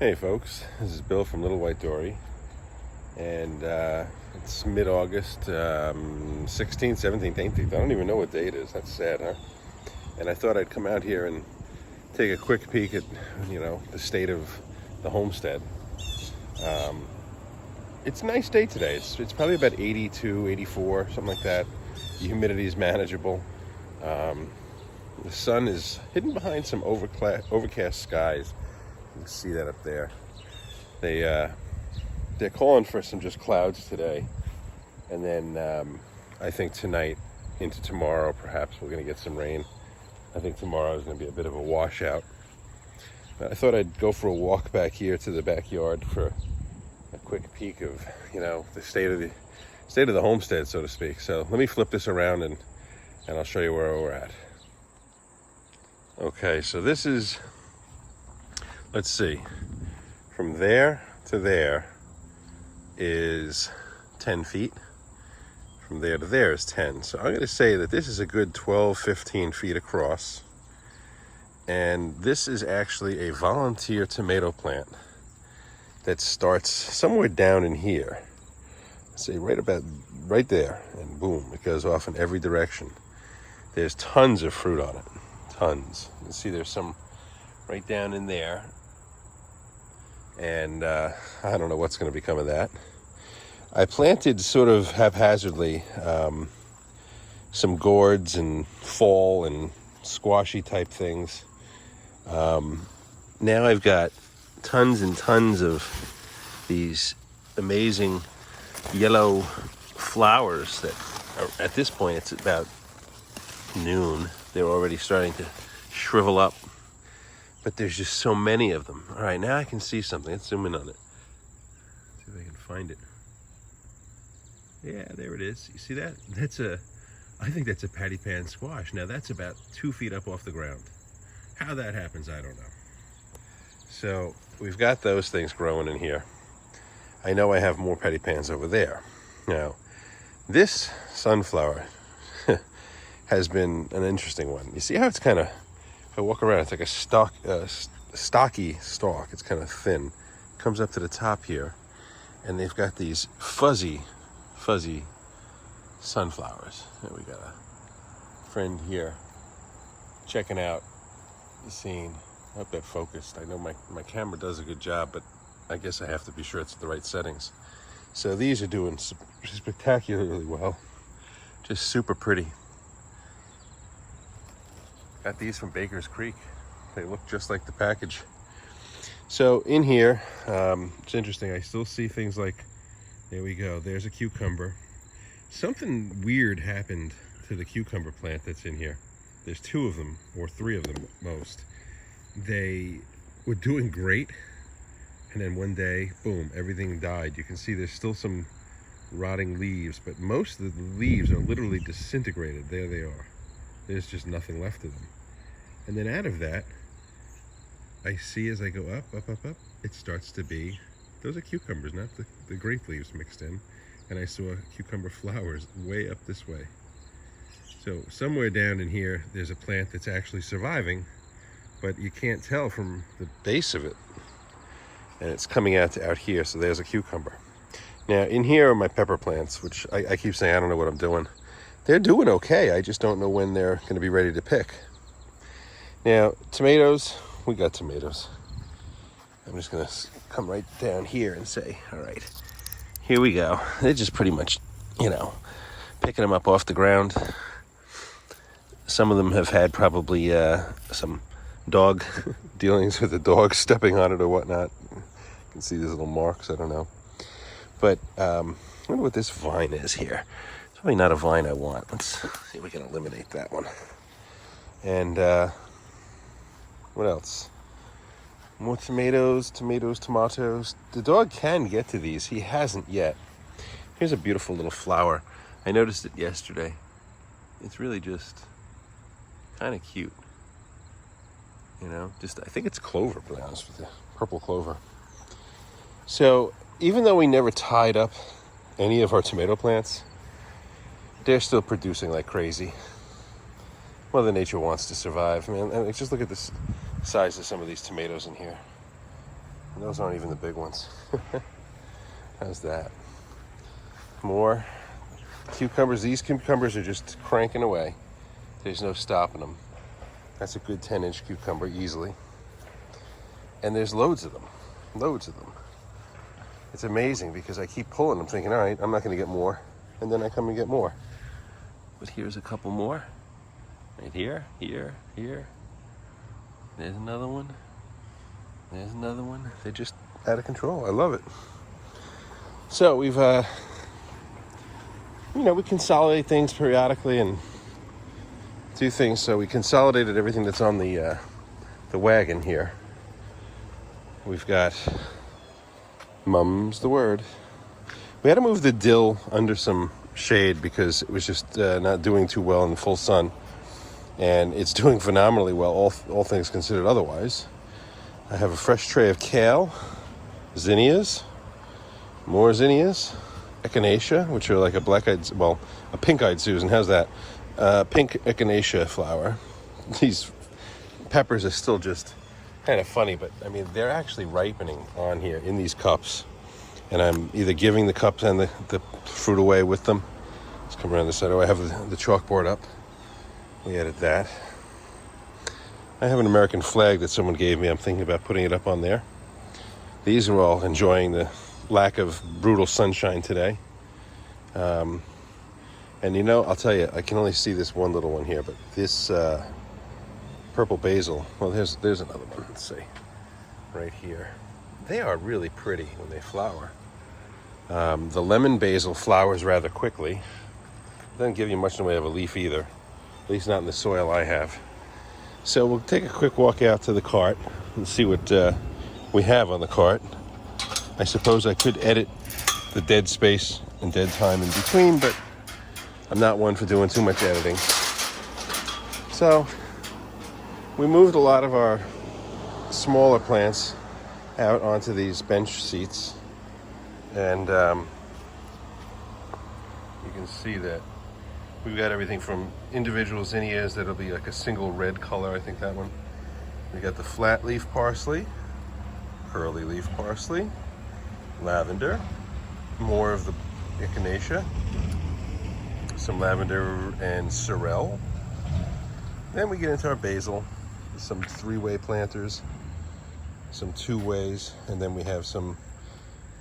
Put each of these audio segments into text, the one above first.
Hey folks, this is Bill from Little White Dory, and it's mid-August, 16th, 17th, 18th. I don't even know what day it is. That's sad, huh? And I thought I'd come out here and take a quick peek at, the state of the homestead. It's a nice day today. It's probably about 82, 84, something like that. The humidity is manageable. The sun is hidden behind some overcast skies. You can see that up there. They're calling for some just clouds today, and then I think tonight into tomorrow perhaps we're going to get some rain. I think tomorrow is going to be a bit of a washout. I thought I'd go for a walk back here to the backyard for a quick peek of the state of the homestead, so to speak. So let me flip this around and I'll show you where we're at. Okay, so this is, let's see, from there to there is 10 feet. From there to there is 10. So I'm going to say that this is a good 12, 15 feet across. And this is actually a volunteer tomato plant that starts somewhere down in here. Let's say right there, and boom, it goes off in every direction. There's tons of fruit on it, tons. You can see there's some right down in there. And I don't know what's going to become of that. I planted sort of haphazardly some gourds and fall and squashy type things. Now I've got tons and tons of these amazing yellow flowers that are, at this point, it's about noon. They're already starting to shrivel up. But there's just so many of them. All right, now I can see something. Let's zoom in on it. See if I can find it. Yeah, there it is. You see that? I think that's a patty pan squash. Now that's about 2 feet up off the ground. How that happens, I don't know. So we've got those things growing in here. I know I have more patty pans over there. Now, this sunflower has been an interesting one. You see how it's kind of, if I walk around, it's like a stocky stalk. It's kind of thin. Comes up to the top here, and they've got these fuzzy sunflowers. And we got a friend here checking out the scene. I hope that focused. I know my camera does a good job, but I guess I have to be sure it's the right settings. So these are doing spectacularly well. Just super pretty. Got these from Baker's Creek. They look just like the package. So in here, it's interesting. I still see things like, there we go. There's a cucumber. Something weird happened to the cucumber plant that's in here. There's 2 of them, or 3 of them most. They were doing great, and then one day, boom, everything died. You can see there's still some rotting leaves, but most of the leaves are literally disintegrated. There they are. There's just nothing left of them. And then out of that, I see as I go up, it starts to be, those are cucumbers, not the grape leaves mixed in. And I saw cucumber flowers way up this way. So somewhere down in here, there's a plant that's actually surviving, but you can't tell from the base of it. And it's coming out here, so there's a cucumber. Now in here are my pepper plants, which I keep saying I don't know what I'm doing. They're doing okay. I just don't know when they're going to be ready to pick. Now, tomatoes, we got tomatoes. I'm just going to come right down here and say, all right, here we go. They're just pretty much, picking them up off the ground. Some of them have had probably some dog dealings with the dog stepping on it or whatnot. You can see these little marks, I don't know. But I wonder what this vine is here. Probably not a vine I want. Let's see if we can eliminate that one. And what else? More tomatoes. The dog can get to these. He hasn't yet. Here's a beautiful little flower. I noticed it yesterday. It's really just kind of cute. I think it's clover, to be honest with you. Purple clover. So even though we never tied up any of our tomato plants, they're still producing like crazy. Mother Nature wants to survive, man. And just look at this size of some of these tomatoes in here. And those aren't even the big ones. How's that? More cucumbers. These cucumbers are just cranking away. There's no stopping them. That's a good 10-inch cucumber easily. And there's loads of them. Loads of them. It's amazing because I keep pulling. I'm thinking, all right, I'm not going to get more. And then I come and get more. But here's a couple more. Right here, here, here. There's another one. There's another one. They're just out of control. I love it. So we've, we consolidate things periodically and do things. So we consolidated everything that's on the wagon here. We've got, mum's the word. We had to move the dill under some shade because it was just not doing too well in the full sun. And it's doing phenomenally well, all things considered otherwise. I have a fresh tray of kale, zinnias, more zinnias, echinacea, which are like a pink-eyed Susan. How's that? Pink echinacea flower. These peppers are still just kind of funny, but I mean, they're actually ripening on here in these cups. And I'm either giving the cups and the fruit away with them. Let's come around this side. Oh, I have the chalkboard up. We added that. I have an American flag that someone gave me. I'm thinking about putting it up on there. These are all enjoying the lack of brutal sunshine today. And I'll tell you, I can only see this one little one here, but this purple basil, well, there's another one. Let's see. Right here. They are really pretty when they flower. The lemon basil flowers rather quickly. Doesn't give you much in the way of a leaf either. At least not in the soil I have. So we'll take a quick walk out to the cart and see what we have on the cart. I suppose I could edit the dead space and dead time in between, but I'm not one for doing too much editing. So we moved a lot of our smaller plants out onto these bench seats, and you can see that we've got everything from individual zinnias that'll be like a single red color. I think that one. We got the flat leaf parsley, curly leaf parsley, lavender, more of the echinacea, some lavender and sorrel. Then we get into our basil, some 3-way planters, some 2-ways, and then we have some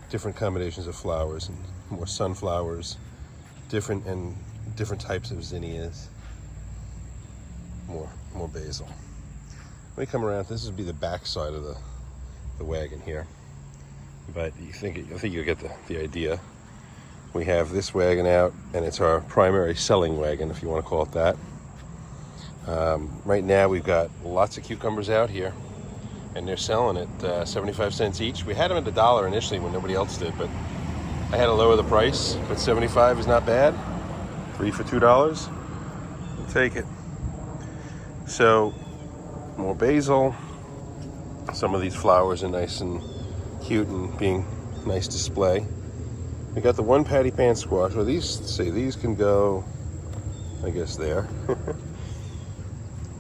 different combinations of flowers and more sunflowers, different types of zinnias, more basil. Let me come around. This would be the back side of the wagon here, but I think you'll get the idea. We have this wagon out, and it's our primary selling wagon, if you want to call it that. Right now we've got lots of cucumbers out here, and they're selling at 75 cents each. We had them at $1 initially when nobody else did, but I had to lower the price. But 75 is not bad. 3 for $2. We'll take it. So more basil. Some of these flowers are nice and cute and being nice display. We got the one patty pan squash. Well, these can go, I guess, there.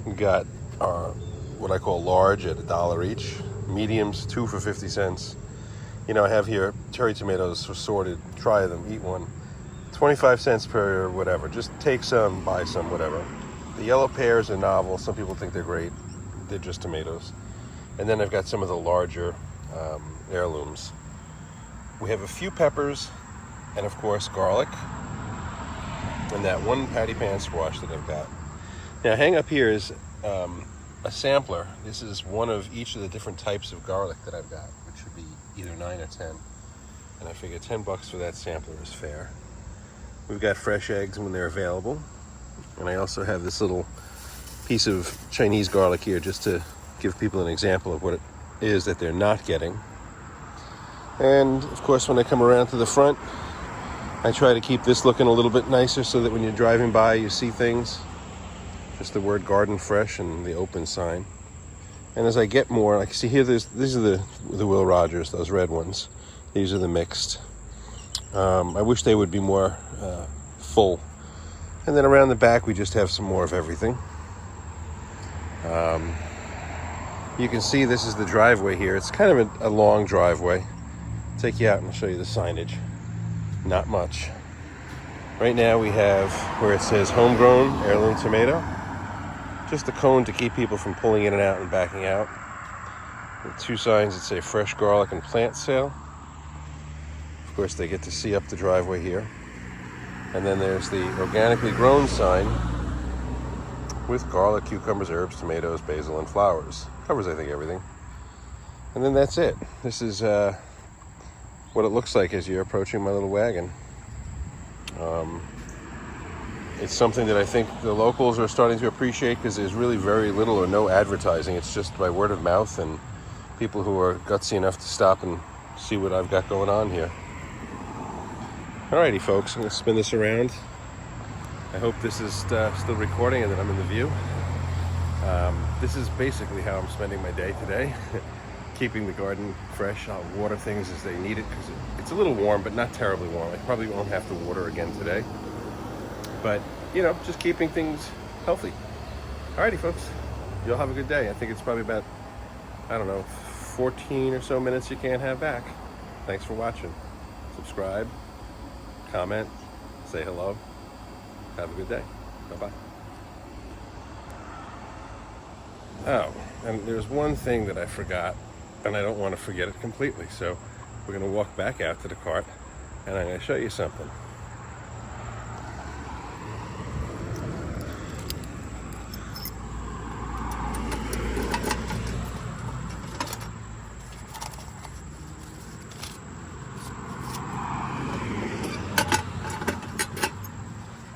We got our what I call large at $1 each. Mediums, 2 for 50 cents. I have here cherry tomatoes assorted. Try them, eat one. 25 cents per whatever. Just take some, buy some, whatever. The yellow pears are novel. Some people think they're great. They're just tomatoes. And then I've got some of the larger heirlooms. We have a few peppers and, of course, garlic. And that one patty pan squash that I've got. Now, hang up here is a sampler. This is one of each of the different types of garlic that I've got, which should be either 9 or 10. And I figure $10 for that sampler is fair. We've got fresh eggs when they're available. And I also have this little piece of Chinese garlic here just to give people an example of what it is that they're not getting. And of course, when I come around to the front, I try to keep this looking a little bit nicer so that when you're driving by, you see things. Just the word garden fresh and the open sign. And as I get more, like see here, these are the Will Rogers, those red ones. These are the mixed. I wish they would be more full. And then around the back, we just have some more of everything. You can see this is the driveway here. It's kind of a long driveway. I'll take you out and I'll show you the signage. Not much. Right now we have where it says homegrown heirloom tomato. Just a cone to keep people from pulling in and out and backing out. And 2 signs that say fresh garlic and plant sale. Of course, they get to see up the driveway here. And then there's the organically grown sign with garlic, cucumbers, herbs, tomatoes, basil, and flowers. Covers, I think, everything. And then that's it. This is what it looks like as you're approaching my little wagon. It's something that I think the locals are starting to appreciate because there's really very little or no advertising. It's just by word of mouth and people who are gutsy enough to stop and see what I've got going on here. Alrighty, folks, I'm going to spin this around. I hope this is still recording and that I'm in the view. This is basically how I'm spending my day today. Keeping the garden fresh. I'll water things as they need it because it's a little warm, but not terribly warm. I probably won't have to water again today. But, you know, just keeping things healthy. Alrighty, folks. You'll have a good day. I think it's probably about, I don't know, 14 or so minutes you can't have back. Thanks for watching. Subscribe, comment, say hello. Have a good day. Bye-bye. Oh, and there's one thing that I forgot, and I don't want to forget it completely. So we're going to walk back out to the cart, and I'm going to show you something.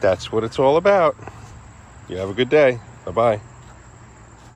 That's what it's all about. You have a good day. Bye-bye.